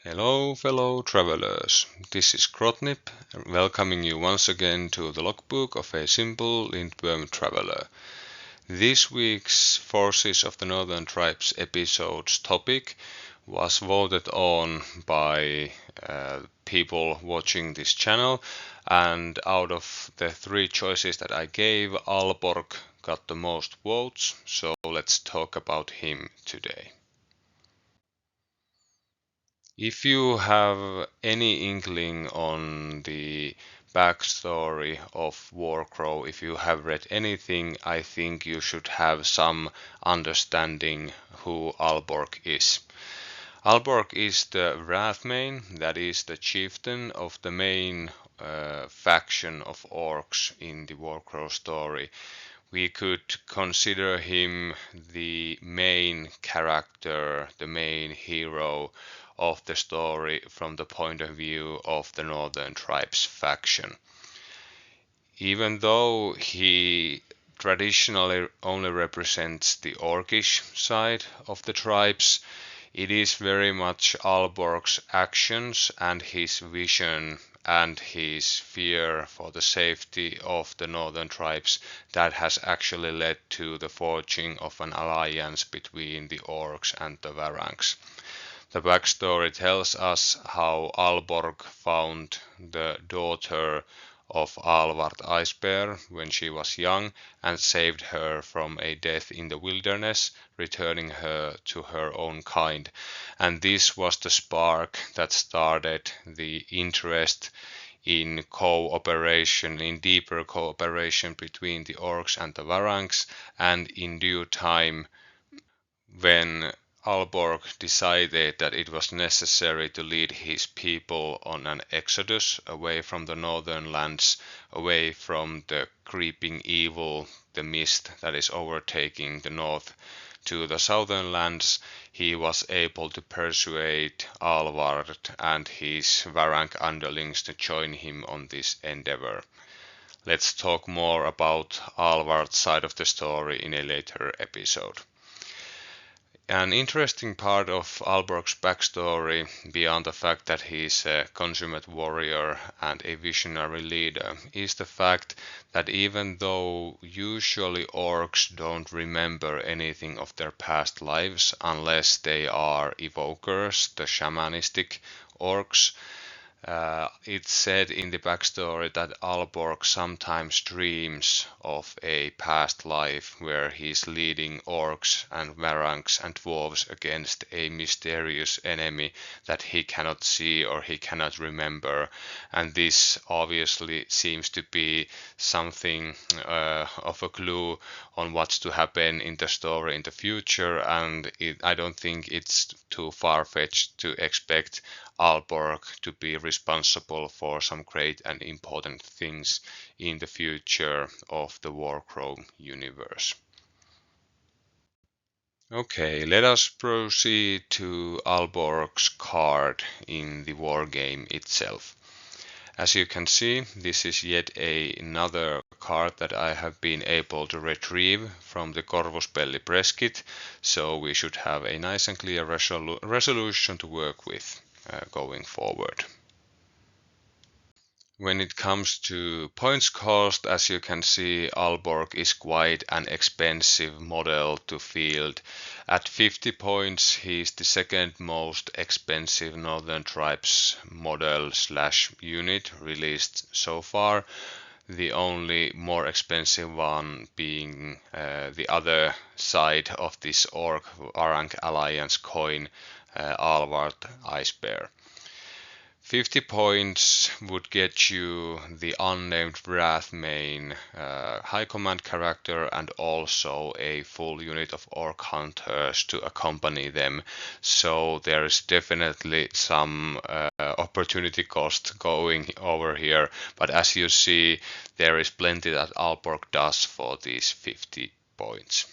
Hello, fellow travelers. This is Krotnip, welcoming you once again to the logbook of a simple Lindworm traveler. This week's Forces of the Northern Tribes episode's topic was voted on by people watching this channel, and out of the three choices that I gave, Alborc got the most votes, so let's talk about him today. If you have any inkling on the backstory of Warcrow, if you have read anything, I think you should have some understanding who Alborc is. Alborc is the Wrathmane, that is the chieftain of the main faction of orcs in the Warcrow story. We could consider him the main character, the main hero of the story from the point of view of the Northern Tribes faction. Even though he traditionally only represents the orcish side of the tribes, it is very much Alborc's actions and his vision and his fear for the safety of the northern tribes that has actually led to the forging of an alliance between the orcs and the Varangs. The backstory tells us how Alborg found the daughter of Alvard Icebear when she was young and saved her from a death in the wilderness, returning her to her own kind. And this was the spark that started the interest in cooperation, in deeper cooperation between the orcs and the Varangs, and in due time, when Alborg decided that it was necessary to lead his people on an exodus away from the northern lands, away from the creeping evil, the mist that is overtaking the north, to the southern lands, he was able to persuade Alvard and his Varang underlings to join him on this endeavor. Let's talk more about Alvard's side of the story in a later episode. An interesting part of Alborg's backstory, beyond the fact that he's a consummate warrior and a visionary leader, is the fact that even though usually orcs don't remember anything of their past lives unless they are evokers, the shamanistic orcs, it's said in the backstory that Alborg sometimes dreams of a past life where he's leading orcs and varangs and dwarves against a mysterious enemy that he cannot see or he cannot remember. And this obviously seems to be something of a clue on what's to happen in the story in the future, and I don't think it's too far-fetched to expect Alborg to be responsible for some great and important things in the future of the Warcrow universe. Okay, let us proceed to Alborg's card in the wargame itself. As you can see, this is yet another card that I have been able to retrieve from the Corvuspelli press kit, so we should have a nice and clear resolution to work with going forward. When it comes to points cost, as you can see, Alborg is quite an expensive model to field. At 50 points, he's the second most expensive Northern Tribes model slash unit released so far. The only more expensive one being the other side of this Orc Varang Alliance coin, Alvard Icebear. 50 points would get you the unnamed Wrathmane high command character and also a full unit of Orc Hunters to accompany them. So there is definitely some opportunity cost going over here. But as you see, there is plenty that Alborg does for these 50 points.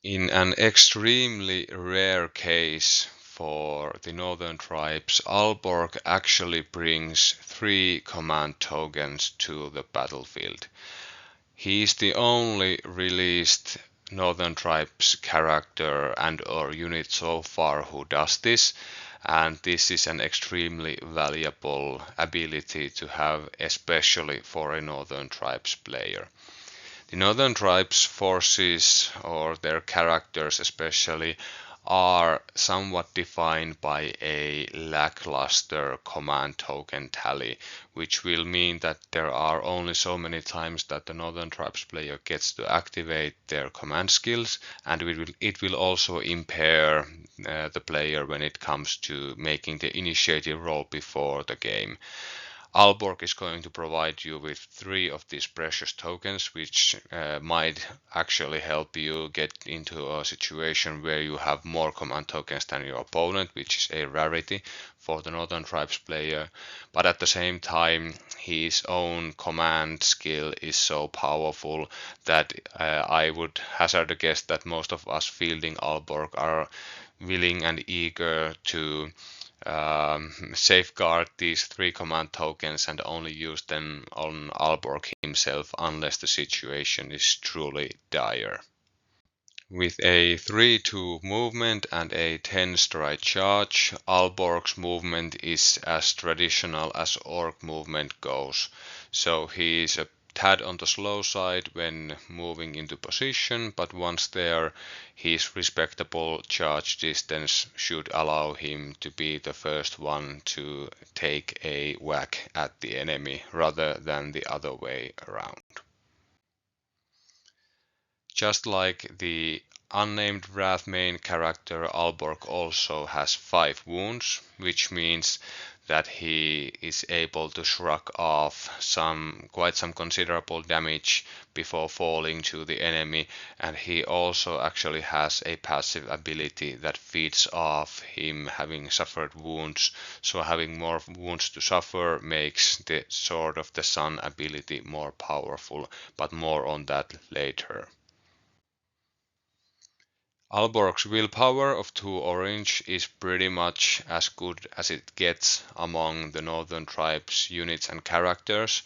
In an extremely rare case for the Northern Tribes, Alborg actually brings 3 command tokens to the battlefield. He is the only released Northern Tribes character and or unit so far who does this, and this is an extremely valuable ability to have, especially for a Northern Tribes player. The Northern Tribes forces, or their characters especially, are somewhat defined by a lackluster command token tally, which will mean that there are only so many times that the Northern Tribes player gets to activate their command skills, and it will also impair the player when it comes to making the initiative roll before the game. Alborc is going to provide you with 3 of these precious tokens, which might actually help you get into a situation where you have more command tokens than your opponent, which is a rarity for the Northern Tribes player. But at the same time, his own command skill is so powerful that I would hazard a guess that most of us fielding Alborc are willing and eager to safeguard these 3 command tokens and only use them on Alborc himself unless the situation is truly dire. With a 3-2 movement and a 10 stride charge, Alborc's movement is as traditional as orc movement goes. So he is a tad on the slow side when moving into position, but once there, his respectable charge distance should allow him to be the first one to take a whack at the enemy rather than the other way around. Just like the unnamed Wrath main character, Alborc also has 5 wounds, which means that he is able to shrug off quite some considerable damage before falling to the enemy, and he also actually has a passive ability that feeds off him having suffered wounds, so having more wounds to suffer makes the Sword of the Sun ability more powerful, but more on that later. Alborg's willpower of 2 orange is pretty much as good as it gets among the Northern Tribes units and characters.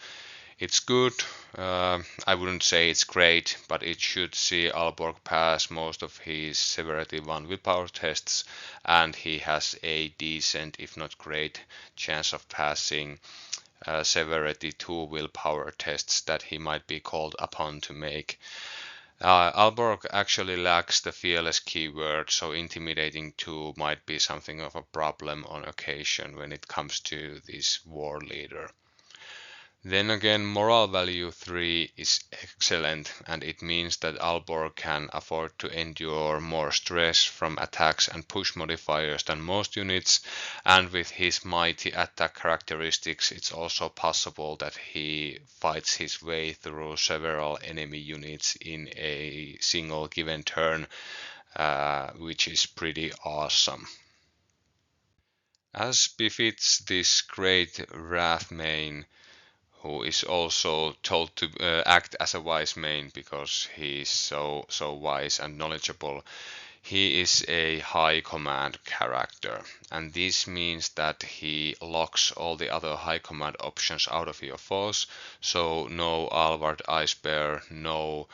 It's good, I wouldn't say it's great, but it should see Alborg pass most of his Severity 1 willpower tests, and he has a decent, if not great, chance of passing Severity 2 willpower tests that he might be called upon to make. Alborg actually lacks the fearless keyword, so intimidating 2 might be something of a problem on occasion when it comes to this war leader. Then again, moral value 3 is excellent, and it means that Alborg can afford to endure more stress from attacks and push modifiers than most units, and with his mighty attack characteristics, it's also possible that he fights his way through several enemy units in a single given turn, which is pretty awesome. As befits this great Wrath main, who is also told to act as a wise main because he is so wise and knowledgeable. He is a high command character, and this means that he locks all the other high command options out of your force, so no Alvard Ice Bear, no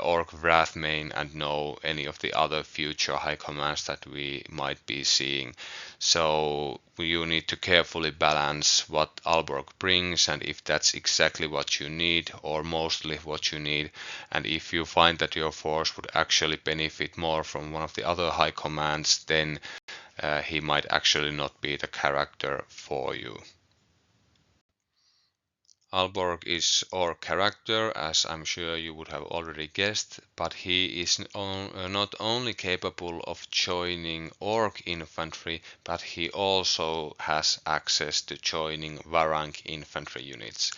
Orc Wrathmane, and no any of the other future high commands that we might be seeing. So you need to carefully balance what Alborg brings and if that's exactly what you need or mostly what you need, and if you find that your force would actually benefit more from one of the other high commands, then he might actually not be the character for you. Alborg is Orc character, as I'm sure you would have already guessed, but he is not only capable of joining Orc infantry, but he also has access to joining Varang infantry units.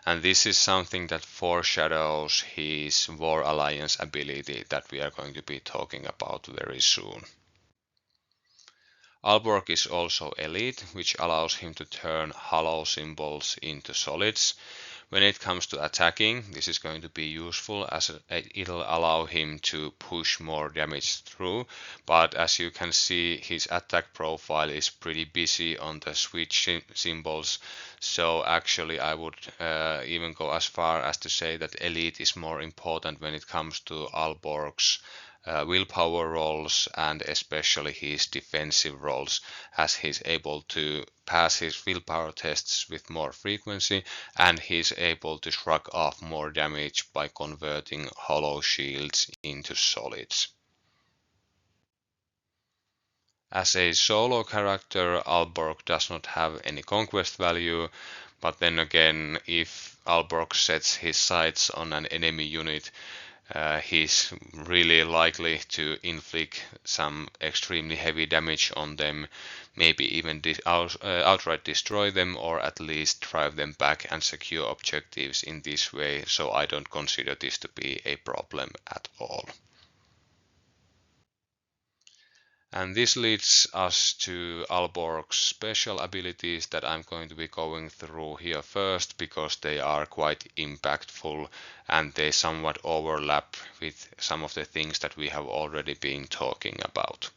And this is something that foreshadows his War Alliance ability that we are going to be talking about very soon. Alborg is also elite, which allows him to turn hollow symbols into solids, When it comes to attacking, this is going to be useful as it'll allow him to push more damage through, but as you can see, his attack profile is pretty busy on the switch symbols, so actually I would even go as far as to say that Elite is more important when it comes to Alborc's willpower rolls and especially his defensive rolls, as he's able to pass his willpower tests with more frequency and he's able to shrug off more damage by converting hollow shields into solids. As a solo character, Alborc does not have any conquest value, but then again, if Alborc sets his sights on an enemy unit, he's really likely to inflict some extremely heavy damage on them, maybe even outright destroy them, or at least drive them back and secure objectives in this way, so I don't consider this to be a problem at all. And this leads us to Alborc's special abilities that I'm going to be going through here first because they are quite impactful and they somewhat overlap with some of the things that we have already been talking about.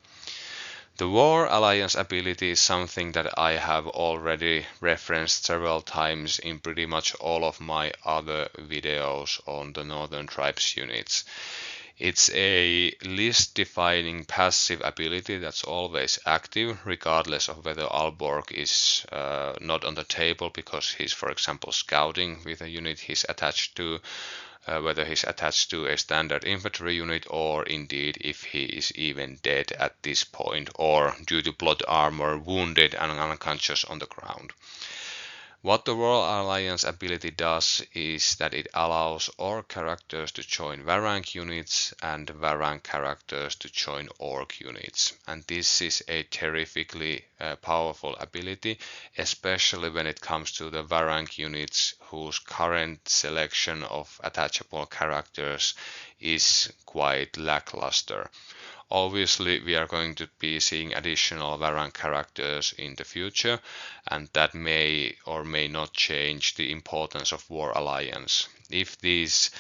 The War Alliance ability is something that I have already referenced several times in pretty much all of my other videos on the Northern Tribes units. It's a list-defining passive ability that's always active, regardless of whether Alborc is not on the table because he's, for example, scouting with a unit he's attached to, whether he's attached to a standard infantry unit, or indeed if he is even dead at this point, or due to plot armor, wounded and unconscious on the ground. What the War Alliance ability does is that it allows Orc characters to join Varrank units and Varrank characters to join Orc units. And this is a terrifically powerful ability, especially when it comes to the Varrank units whose current selection of attachable characters is quite lackluster. Obviously, we are going to be seeing additional Varrank characters in the future, and that may or may not change the importance of War Alliance. If these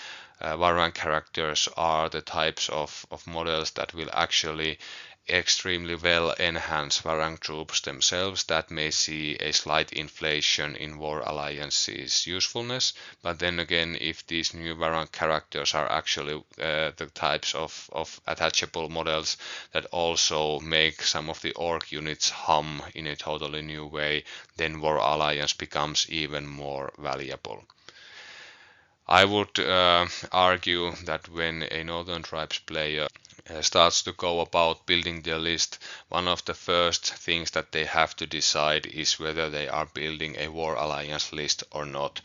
Varrank characters are the types of models that will actually extremely well enhance Varrank troops themselves, that may see a slight inflation in War Alliance's usefulness. But then again, if these new Varrank characters are actually the types of attachable models that also make some of the Orc units hum in a totally new way, then War Alliance becomes even more valuable. I would argue that when a Northern Tribes player starts to go about building their list, one of the first things that they have to decide is whether they are building a War Alliance list or not,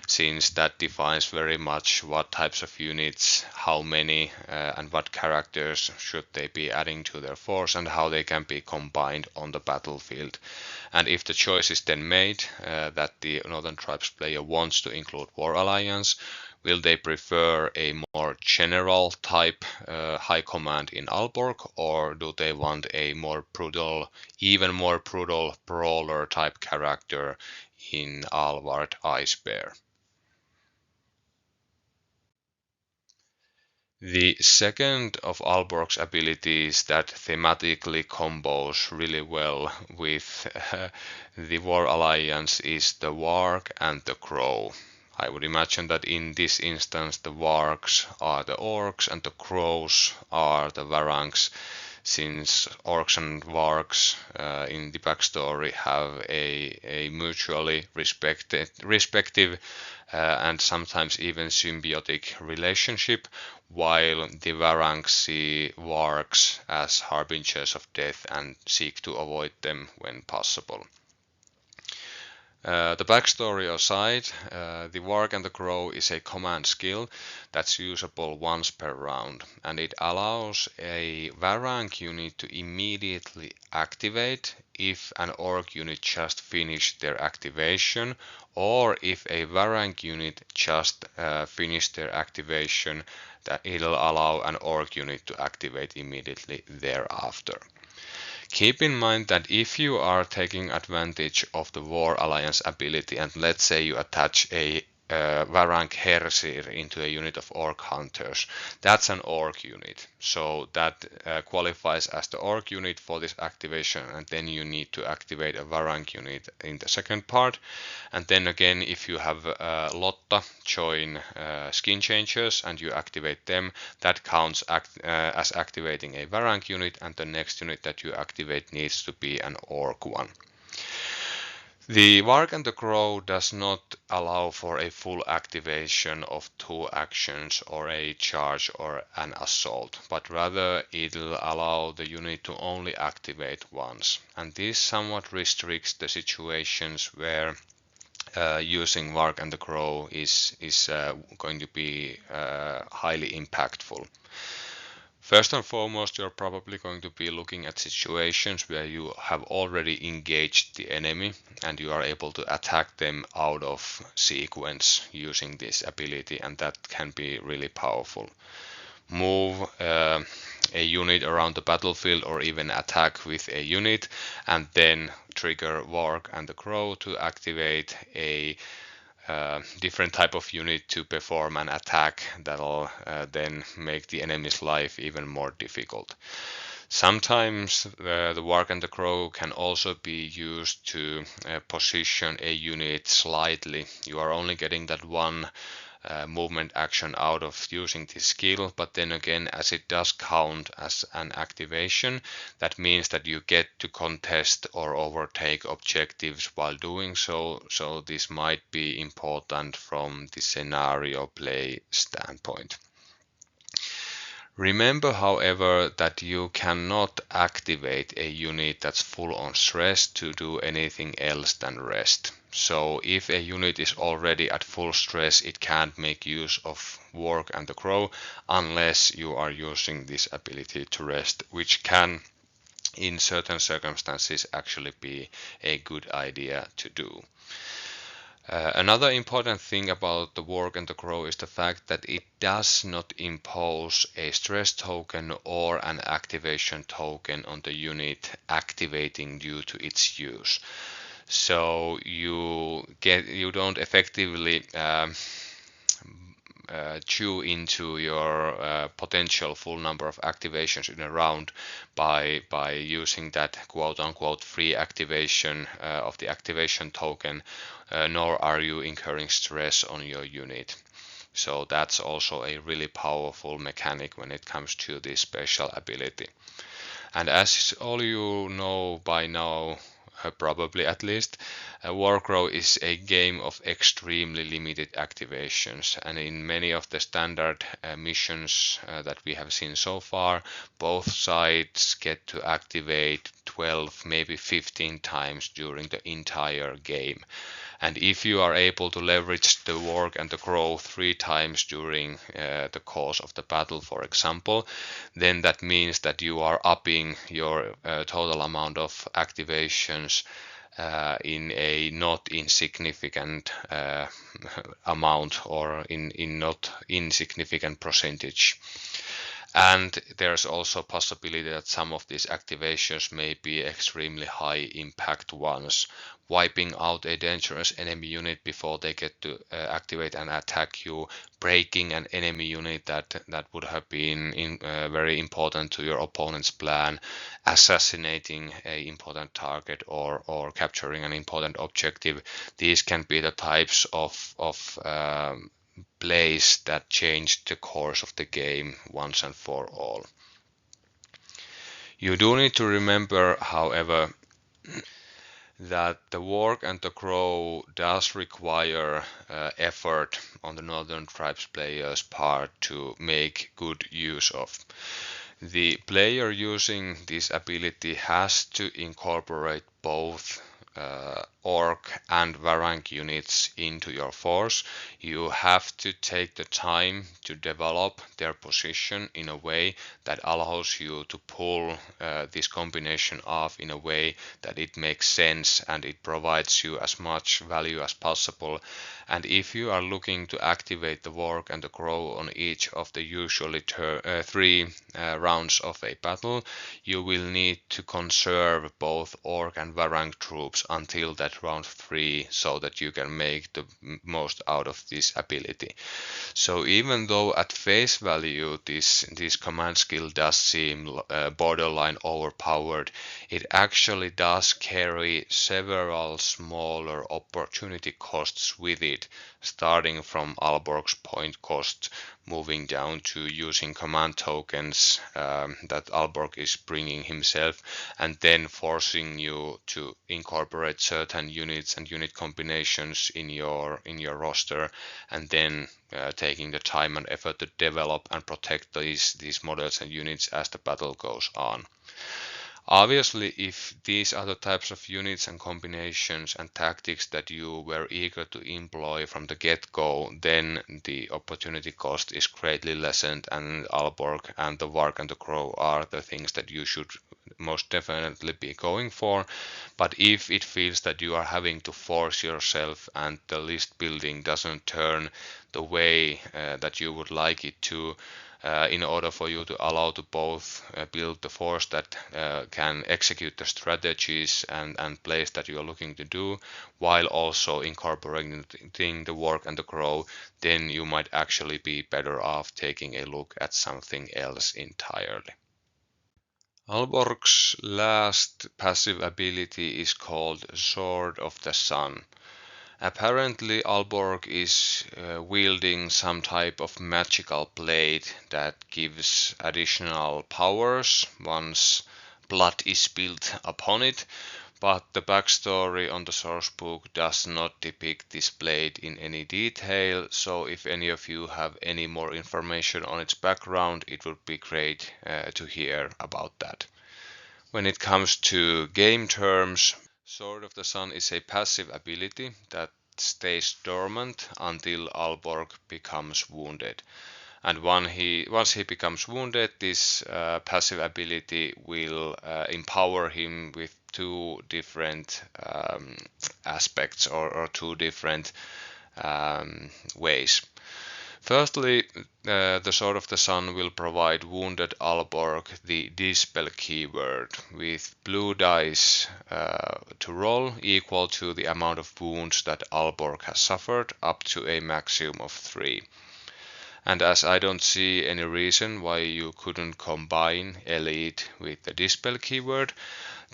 since that defines very much what types of units, how many, and what characters should they be adding to their force and how they can be combined on the battlefield. And if the choice is then made that the Northern Tribes player wants to include War Alliance, will they prefer a more general type high command in Alborc, or do they want a more brutal, even more brutal brawler type character in Alvard Icebear? The second of Alborc's abilities that thematically combos really well with the War Alliance is the Warg and the Crow. I would imagine that in this instance the Wargs are the Orcs and the Crows are the Varranks, since Orcs and Wargs in the backstory have a mutually respective and sometimes even symbiotic relationship, while the Varranks see Wargs as harbingers of death and seek to avoid them when possible. The backstory aside, the Warg and the Crow is a command skill that's usable once per round, and it allows a Varrank unit to immediately activate if an Orc unit just finished their activation, or if a Varrank unit just finished their activation, that it'll allow an Orc unit to activate immediately thereafter. Keep in mind that if you are taking advantage of the War Alliance ability and let's say you attach a Varang Hersir into a unit of Orc Hunters. That's an Orc unit, so that qualifies as the Orc unit for this activation, and then you need to activate a Varang unit in the second part. And then again, if you have Lotta join Skin Changers and you activate them, that counts as activating a Varang unit, and the next unit that you activate needs to be an Orc one. The Warg and the Crow does not allow for a full activation of 2 actions or a charge or an assault, but rather it'll allow the unit to only activate once. And this somewhat restricts the situations where using Warg and the Crow is going to be highly impactful. First and foremost, you're probably going to be looking at situations where you have already engaged the enemy and you are able to attack them out of sequence using this ability, and that can be really powerful. Move a unit around the battlefield or even attack with a unit and then trigger Warg and the Crow to activate a different type of unit to perform an attack that'll then make the enemy's life even more difficult. Sometimes the Warg and the Crow can also be used to position a unit slightly. You are only getting that one movement action out of using this skill, but then again, as it does count as an activation, that means that you get to contest or overtake objectives while doing so, so this might be important from the scenario play standpoint. Remember, however, that you cannot activate a unit that's full on stress to do anything else than rest. So if a unit is already at full stress, it can't make use of Warg and the Crow unless you are using this ability to rest, which can in certain circumstances actually be a good idea to do. Another important thing about the Warg and the Crow is the fact that it does not impose a stress token or an activation token on the unit activating due to its use. So you don't effectively chew into your potential full number of activations in a round by using that quote-unquote free activation of the activation token, nor are you incurring stress on your unit. So that's also a really powerful mechanic when it comes to this special ability. And as all you know by now, probably at least, Warcrow is a game of extremely limited activations, and in many of the standard missions that we have seen so far, both sides get to activate 12, maybe 15 times during the entire game. And if you are able to leverage the Warg and the Crow 3 times during the course of the battle, for example, then that means that you are upping your total amount of activations in a not insignificant amount, or in not insignificant percentage. And there's also a possibility that some of these activations may be extremely high impact ones, wiping out a dangerous enemy unit before they get to activate and attack you, breaking an enemy unit that would have been very important to your opponent's plan, assassinating an important target, or capturing an important objective. These can be the types of plays that changed the course of the game once and for all. You do need to remember, however, that the Warg and the Crow does require effort on the Northern Tribes players' part to make good use of. The player using this ability has to incorporate both Orc and Varang units into your force. You have to take the time to develop their position in a way that allows you to pull this combination off in a way that it makes sense and it provides you as much value as possible. And if you are looking to activate the Warg and the Crow on each of the usually 3 rounds of a battle, you will need to conserve both Orc and Varang troops until that round 3 3 so that you can make the most out of this ability. So even though at face value this command skill does seem borderline overpowered, it actually does carry several smaller opportunity costs with it, starting from Alborc's point cost, moving down to using command tokens that Alborc is bringing himself, and then forcing you to incorporate certain units and unit combinations in your roster, and then taking the time and effort to develop and protect these models and units as the battle goes on. Obviously, if these are the types of units and combinations and tactics that you were eager to employ from the get-go, then the opportunity cost is greatly lessened, and Alborc and the Warg and the Crow are the things that you should most definitely be going for. But if it feels that you are having to force yourself and the list building doesn't turn the way that you would like it to, in order for you to allow to both build the force that can execute the strategies and plays that you are looking to do, while also incorporating the Warg and the Crow, then you might actually be better off taking a look at something else entirely. Alborc's last passive ability is called Sword of the Sun. Apparently, Alborc is wielding some type of magical blade that gives additional powers once blood is spilled upon it, but the backstory on the sourcebook does not depict this blade in any detail, so if any of you have any more information on its background, it would be great to hear about that. When it comes to game terms, Sword of the Sun is a passive ability that stays dormant until Alborc becomes wounded. And once he becomes wounded, this passive ability will empower him with two different aspects or two different ways. Firstly, the Sword of the Sun will provide wounded Alborc the Dispel keyword with blue dice to roll equal to the amount of wounds that Alborc has suffered, up to a maximum of 3. And as I don't see any reason why you couldn't combine Elite with the Dispel keyword,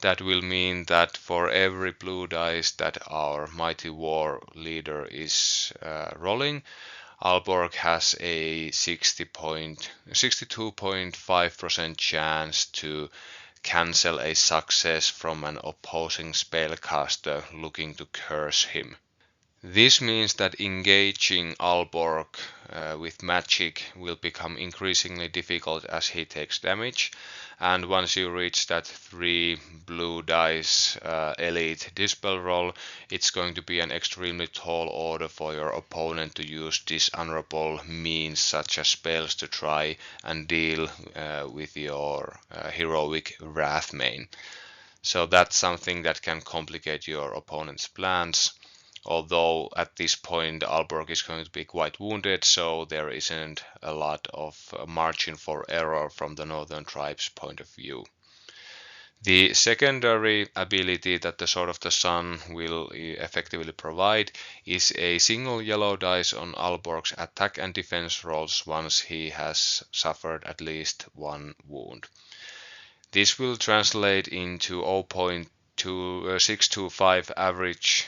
that will mean that for every blue dice that our Mighty War leader is rolling, Alborc has a 62.5% chance to cancel a success from an opposing spellcaster looking to curse him. This means that engaging Alborc with magic will become increasingly difficult as he takes damage, and once you reach that 3 blue dice elite dispel roll, it's going to be an extremely tall order for your opponent to use dishonorable means such as spells to try and deal with your heroic Wrath main. So that's something that can complicate your opponent's plans. Although at this point Alborc is going to be quite wounded, so there isn't a lot of margin for error from the Northern Tribes' point of view. The secondary ability that the Sword of the Sun will effectively provide is a single yellow dice on Alborc's attack and defense rolls once he has suffered at least 1 wound. This will translate into 0.625 average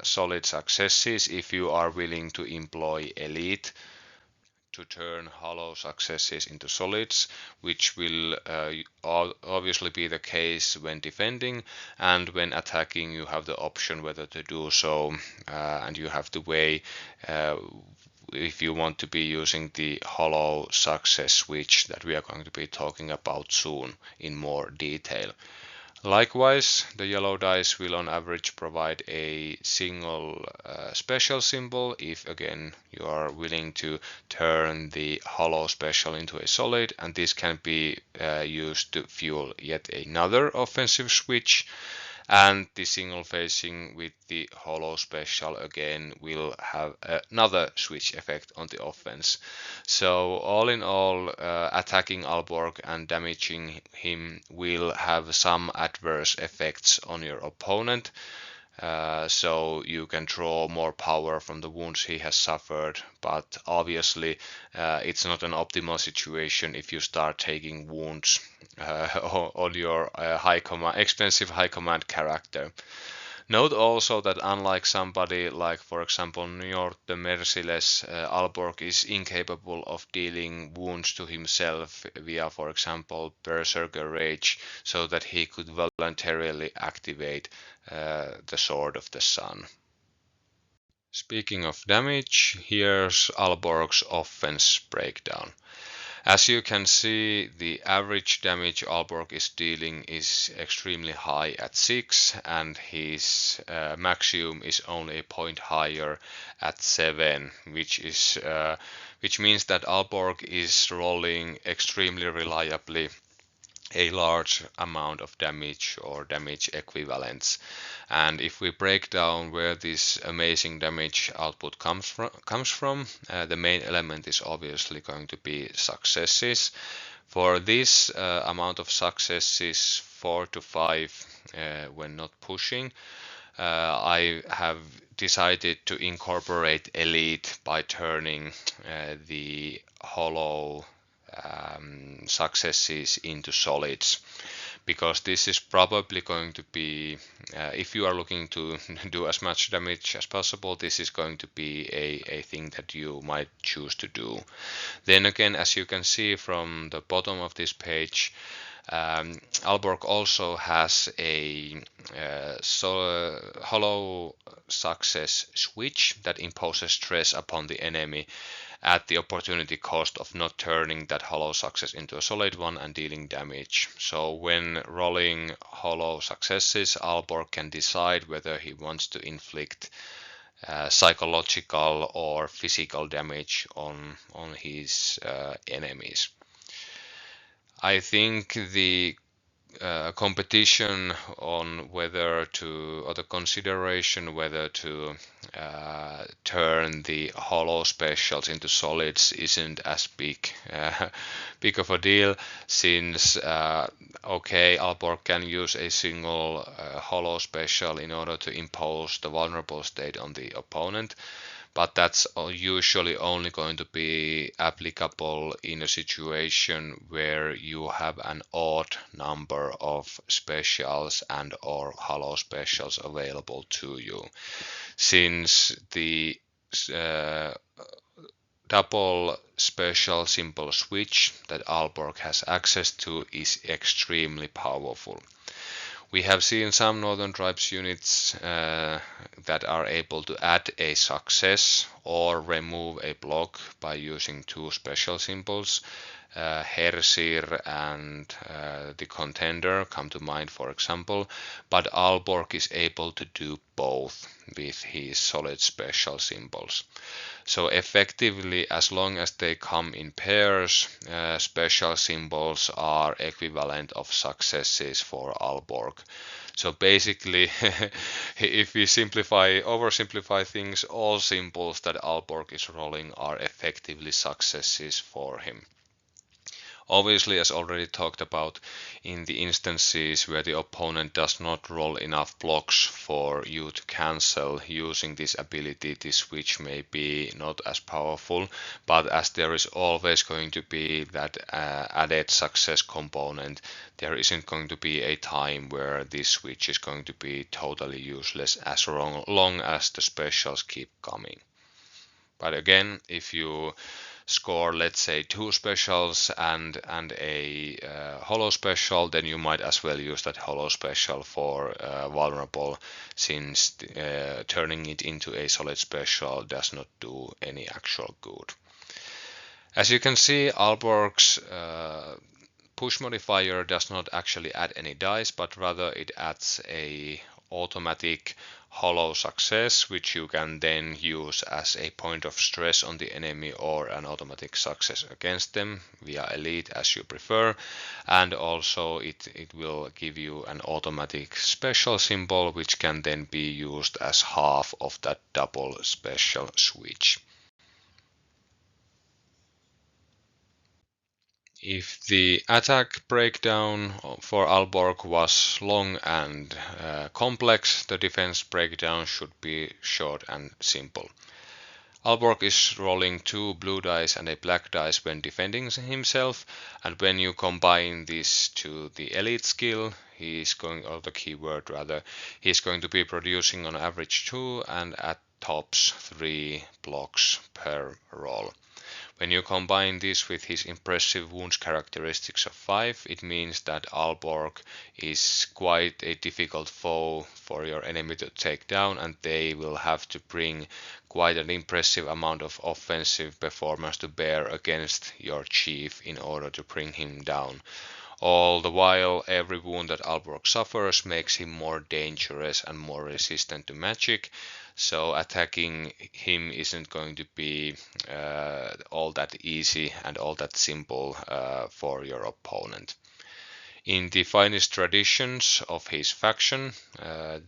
solid successes if you are willing to employ Elite to turn hollow successes into solids, which will obviously be the case when defending, and when attacking you have the option whether to do so, and you have to weigh if you want to be using the hollow success switch that we are going to be talking about soon in more detail. Likewise, the yellow dice will on average provide a single special symbol if again you are willing to turn the hollow special into a solid, and this can be used to fuel yet another offensive switch. And the single facing with the hollow special again will have another switch effect on the offense. So all in all, attacking Alborc and damaging him will have some adverse effects on your opponent. so you can draw more power from the wounds he has suffered. But obviously, it's not an optimal situation if you start taking wounds on your expensive high command character. Note also that unlike somebody like, for example, Njord the Merciless, Alborc is incapable of dealing wounds to himself via, for example, Berserker Rage, so that he could voluntarily activate the Sword of the Sun. Speaking of damage, here's Alborc's offense breakdown. As you can see, the average damage Alborc is dealing is extremely high at 6, and his maximum is only a point higher at 7, which means that Alborc is rolling extremely reliably a large amount of damage or damage equivalents. And if we break down where this amazing damage output comes from, the main element is obviously going to be successes. For this amount of successes, 4 to 5 when not pushing, I have decided to incorporate elite by turning the hollow successes into solids, because this is probably going to be, if you are looking to do as much damage as possible, this is going to be a thing that you might choose to do. Then again, as you can see from the bottom of this page, Alborc also has a hollow success switch that imposes stress upon the enemy at the opportunity cost of not turning that hollow success into a solid one and dealing damage. So when rolling hollow successes, Alborc can decide whether he wants to inflict psychological or physical damage on his enemies. I think the competition on whether to, or the consideration whether to turn the hollow specials into solids isn't as big of a deal, since okay, Alborc can use a single hollow special in order to impose the vulnerable state on the opponent, but that's usually only going to be applicable in a situation where you have an odd number of specials and or hollow specials available to you. Since the double special symbol switch that Alborc has access to is extremely powerful. We have seen some Northern Tribes units that are able to add a success or remove a block by using two special symbols. Hersir and the Contender come to mind, for example, but Alborc is able to do both with his solid special symbols. So effectively, as long as they come in pairs, special symbols are equivalent of successes for Alborc. So basically, if we oversimplify things, all symbols that Alborc is rolling are effectively successes for him. Obviously, as already talked about, in the instances where the opponent does not roll enough blocks for you to cancel using this ability, this switch may be not as powerful, but as there is always going to be that added success component, there isn't going to be a time where this switch is going to be totally useless as long as the specials keep coming. But again, if you score, let's say, 2 specials and a hollow special, then you might as well use that hollow special for vulnerable, since turning it into a solid special does not do any actual good. As you can see, Alborc's push modifier does not actually add any dice, but rather it adds a automatic hollow success, which you can then use as a point of stress on the enemy or an automatic success against them via elite, as you prefer. And also it will give you an automatic special symbol, which can then be used as half of that double special switch. If the attack breakdown for Alborc was long and complex, the defense breakdown should be short and simple. Alborc is rolling 2 blue dice and a black dice when defending himself, and when you combine this to the elite skill, or the keyword rather, he's going to be producing on average 2 and at tops 3 blocks per roll. When you combine this with his impressive wounds characteristics of 5, it means that Alborc is quite a difficult foe for your enemy to take down, and they will have to bring quite an impressive amount of offensive performance to bear against your chief in order to bring him down. All the while, every wound that Alborc suffers makes him more dangerous and more resistant to magic, so attacking him isn't going to be all that easy and all that simple for your opponent. In the finest traditions of his faction,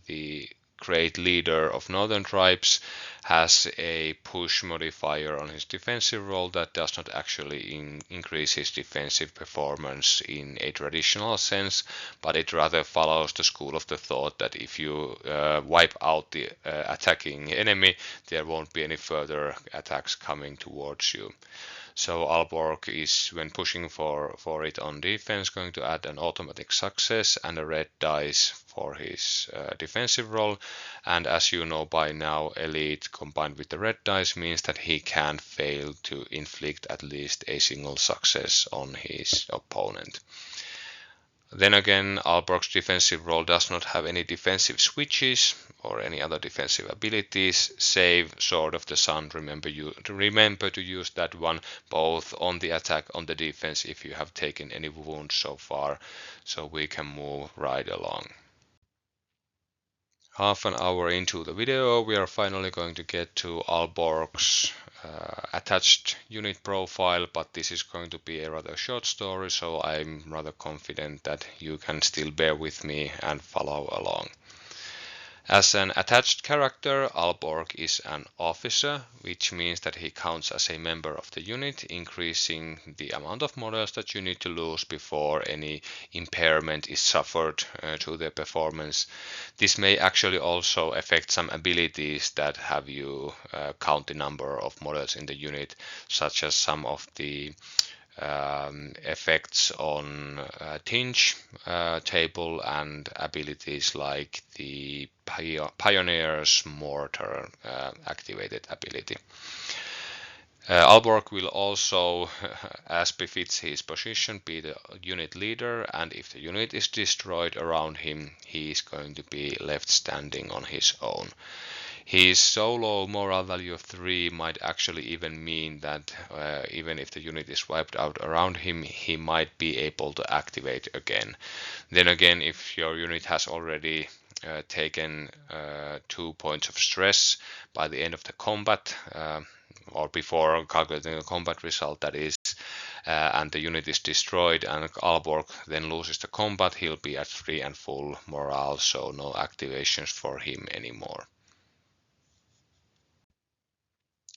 the great leader of northern tribes has a push modifier on his defensive roll that does not actually increase his defensive performance in a traditional sense, but it rather follows the school of the thought that if you wipe out the attacking enemy, there won't be any further attacks coming towards you. So Alborc is, when pushing for it on defense, going to add an automatic success and a red dice for his defensive roll. And as you know by now, elite combined with the red dice means that he can fail to inflict at least a single success on his opponent. Then again, Alborc's defensive roll does not have any defensive switches or any other defensive abilities, save Sword of the Sun. Remember to use that one both on the attack, on the defense if you have taken any wounds so far, so we can move right along. Half an hour into the video, we are finally going to get to Alborc's attached unit profile, but this is going to be a rather short story, so I'm rather confident that you can still bear with me and follow along. As an attached character, Alborc is an officer, which means that he counts as a member of the unit, increasing the amount of models that you need to lose before any impairment is suffered to their performance. This may actually also affect some abilities that have you count the number of models in the unit, such as some of the effects on tinge table and abilities like the Pioneer's Mortar activated ability. Alborc will also, as befits his position, be the unit leader, and if the unit is destroyed around him, he is going to be left standing on his own. His solo moral value of 3 might actually even mean that even if the unit is wiped out around him, he might be able to activate again. Then again, if your unit has already taken 2 points of stress by the end of the combat, or before calculating the combat result, that is, and the unit is destroyed and Alborc then loses the combat, he'll be at 3 and full morale, so no activations for him anymore.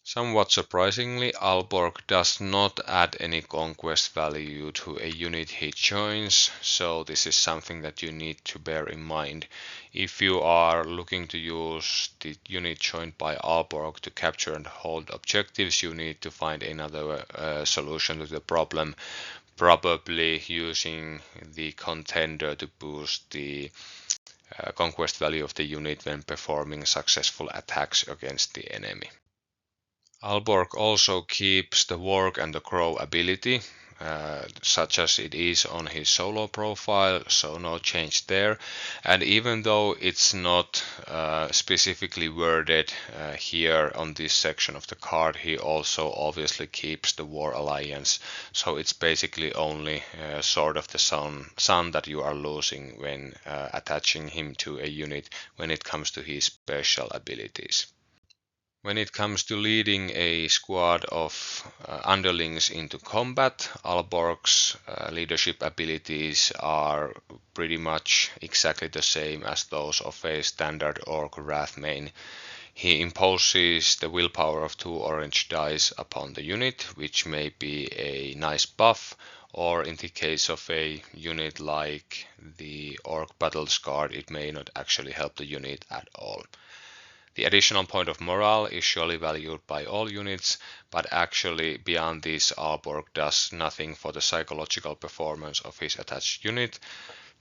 Somewhat surprisingly, Alborc does not add any conquest value to a unit he joins, so this is something that you need to bear in mind. If you are looking to use the unit joined by Alborc to capture and hold objectives, you need to find another solution to the problem, probably using the contender to boost the conquest value of the unit when performing successful attacks against the enemy. Alborc also keeps the Warg and the Crow ability, such as it is on his solo profile, so no change there. And even though it's not specifically worded here on this section of the card, he also obviously keeps the War Alliance, so it's basically only Sword of the Sun that you are losing when attaching him to a unit when it comes to his special abilities. When it comes to leading a squad of underlings into combat, Alborc's leadership abilities are pretty much exactly the same as those of a standard Orc Wrathmane. He imposes the willpower of 2 orange dice upon the unit, which may be a nice buff, or in the case of a unit like the Orc Battle Scarred, it may not actually help the unit at all. The additional point of morale is surely valued by all units, but actually beyond this, Alborc does nothing for the psychological performance of his attached unit.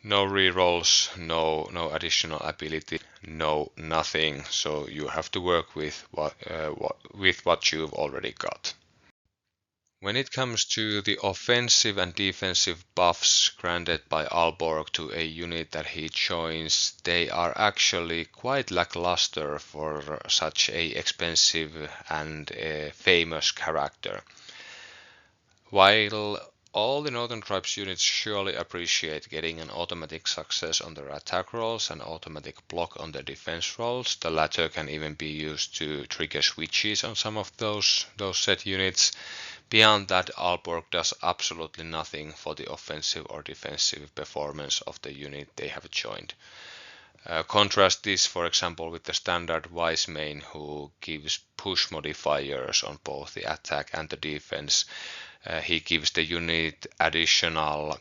No rerolls, no additional ability, no nothing. So you have to work with what you've already got. When it comes to the offensive and defensive buffs granted by Alborc to a unit that he joins, they are actually quite lackluster for such a expensive and famous character. While all the Northern Tribes units surely appreciate getting an automatic success on their attack rolls and automatic block on their defense rolls, the latter can even be used to trigger switches on some of those set units. Beyond that, Alborc does absolutely nothing for the offensive or defensive performance of the unit they have joined. Contrast this, for example, with the standard Wise Main, who gives push modifiers on both the attack and the defense. He gives the unit additional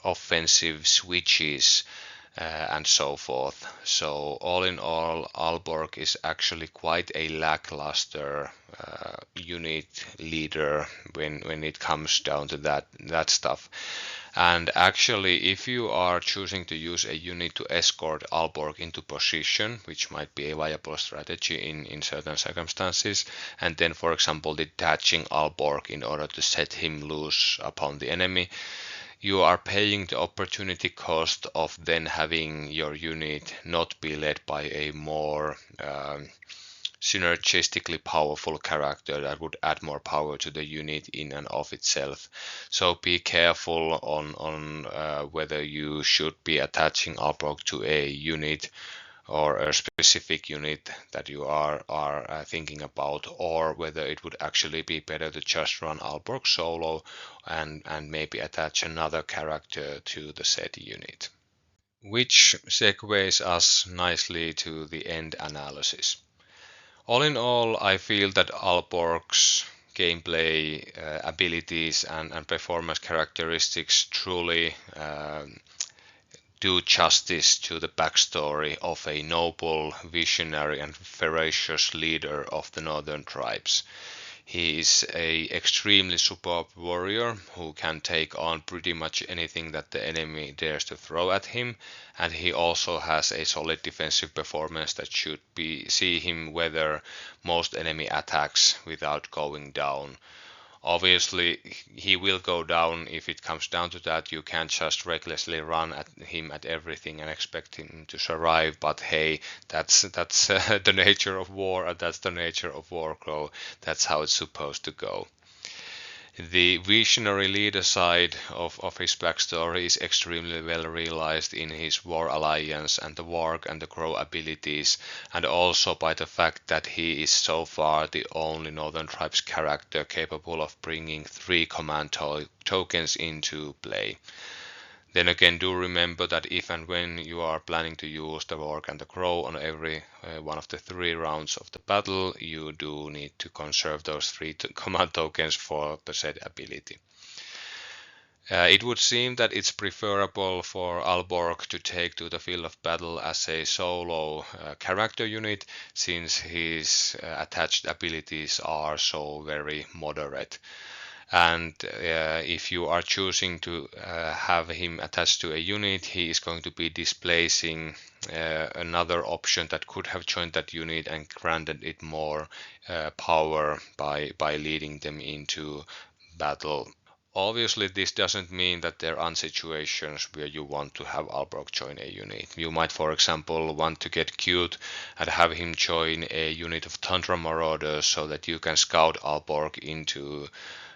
offensive switches and so forth. So all in all, Alborc is actually quite a lackluster unit leader when it comes down to that stuff. And actually, if you are choosing to use a unit to escort Alborc into position, which might be a viable strategy in certain circumstances, and then, for example, detaching Alborc in order to set him loose upon the enemy, you are paying the opportunity cost of then having your unit not be led by a more synergistically powerful character that would add more power to the unit in and of itself. So be careful on whether you should be attaching Alborc to a unit or a specific unit that you are thinking about, or whether it would actually be better to just run Alborc solo and maybe attach another character to the said unit. Which segues us nicely to the end analysis. All in all, I feel that Alborc's gameplay abilities and performance characteristics truly do justice to the backstory of a noble, visionary and ferocious leader of the Northern Tribes. He is an extremely superb warrior who can take on pretty much anything that the enemy dares to throw at him, and he also has a solid defensive performance that should see him weather most enemy attacks without going down. Obviously, he will go down if it comes down to that. You can't just recklessly run at him at everything and expect him to survive. But hey, that's the nature of war, and that's the nature of Warcrow. That's how it's supposed to go. The visionary leader side of his backstory is extremely well realized in his War Alliance and the Warg and the Crow abilities, and also by the fact that he is so far the only Northern Tribes character capable of bringing 3 command tokens into play. Then again, do remember that if and when you are planning to use the Warg and the Crow on every one of the 3 rounds of the battle, you do need to conserve those 3 command tokens for the said ability. It would seem that it's preferable for Alborc to take to the field of battle as a solo character unit, since his attached abilities are so very moderate. And if you are choosing to have him attached to a unit, he is going to be displacing another option that could have joined that unit and granted it more power by leading them into battle. Obviously, this doesn't mean that there aren't situations where you want to have Alborc join a unit. You might, for example, want to get cute and have him join a unit of Tundra Marauders so that you can scout Alborc into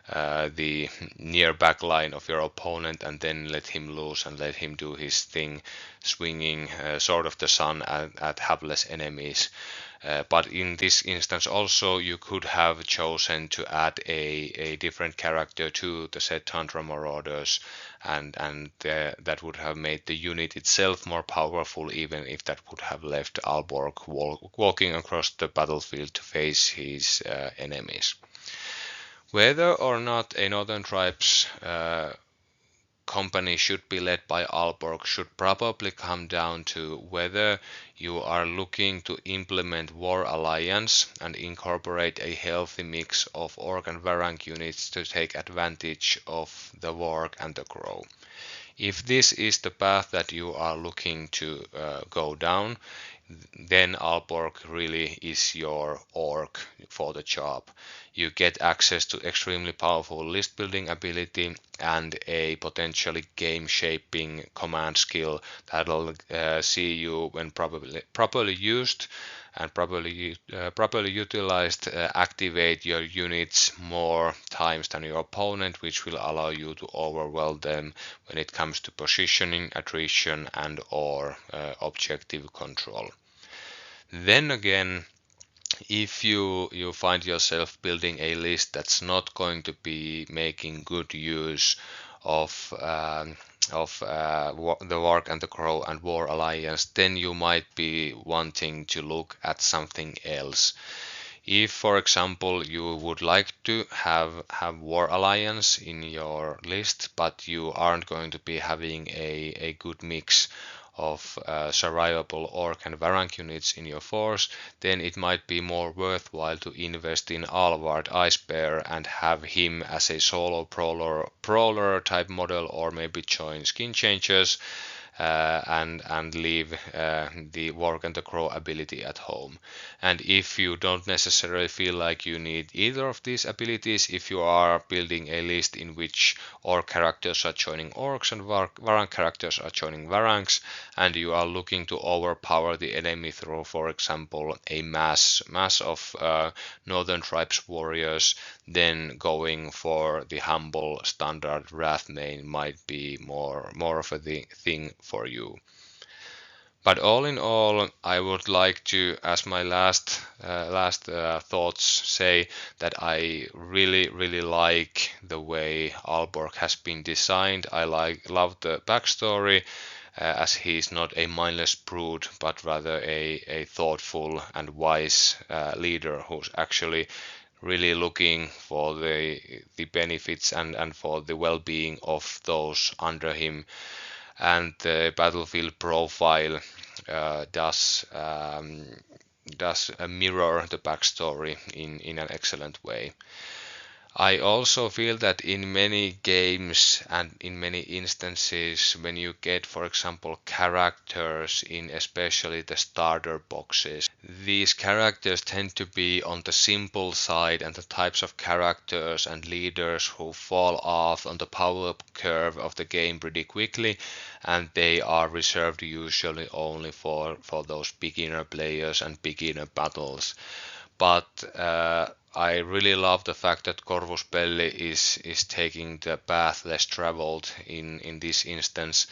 the near back line of your opponent and then let him loose and let him do his thing, swinging Sword of the Sun at hapless enemies. But in this instance also you could have chosen to add a different character to the set Tundra Marauders, and that would have made the unit itself more powerful, even if that would have left Alborc walking across the battlefield to face his enemies. Whether or not a Northern Tribes company should be led by Alborc should probably come down to whether you are looking to implement War Alliance and incorporate a healthy mix of Orc and Varang units to take advantage of the Warg and the Crow. If this is the path that you are looking to go down, then Alborc really is your orc for the job. You get access to extremely powerful list building ability and a potentially game shaping command skill that'll see you, when properly used and properly utilized, activate your units more times than your opponent, which will allow you to overwhelm them when it comes to positioning, attrition, and or objective control. Then again, if you find yourself building a list that's not going to be making good use of the Warg and the Crow and War Alliance, then you might be wanting to look at something else. If, for example, you would like to have War Alliance in your list, but you aren't going to be having a good mix of survivable Orc and Varang units in your force, then it might be more worthwhile to invest in Alvard Ice Bear and have him as a solo brawler type model, or maybe join Skin Changers and leave the Warg and the Crow ability at home. And if you don't necessarily feel like you need either of these abilities, if you are building a list in which Orc characters are joining Orcs and Varang characters are joining Varangs, and you are looking to overpower the enemy through, for example, a mass of Northern Tribes warriors, then going for the humble standard Wrathmane might be more of a thing for you. But all in all, I would like to, as my last thoughts, say that I really like the way Alborc has been designed. I love the backstory, as he's not a mindless brute, but rather a thoughtful and wise leader who's actually really looking for the benefits and for the well-being of those under him. And the battlefield profile does mirror the backstory in an excellent way. I also feel that in many games and in many instances, when you get, for example, characters in especially the starter boxes, these characters tend to be on the simple side, and the types of characters and leaders who fall off on the power curve of the game pretty quickly, and they are reserved usually only for those beginner players and beginner battles. But I really love the fact that Corvus Belli is taking the path less traveled in this instance,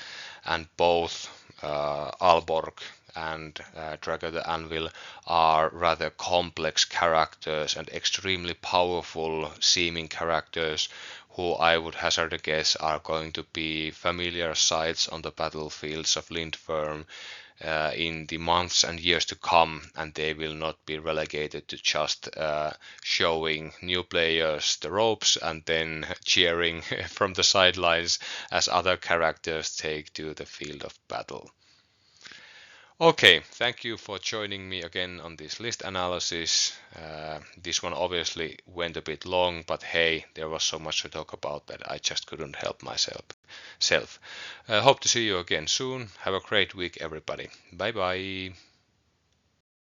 and both Alborc and Drago the Anvil are rather complex characters and extremely powerful seeming characters who I would hazard a guess are going to be familiar sights on the battlefields of Lindfirm in the months and years to come, and they will not be relegated to just showing new players the ropes and then cheering from the sidelines as other characters take to the field of battle. Okay, thank you for joining me again on this list analysis. This one obviously went a bit long, but hey, there was so much to talk about that I just couldn't help myself. Hope to see you again soon. Have a great week, everybody. Bye bye.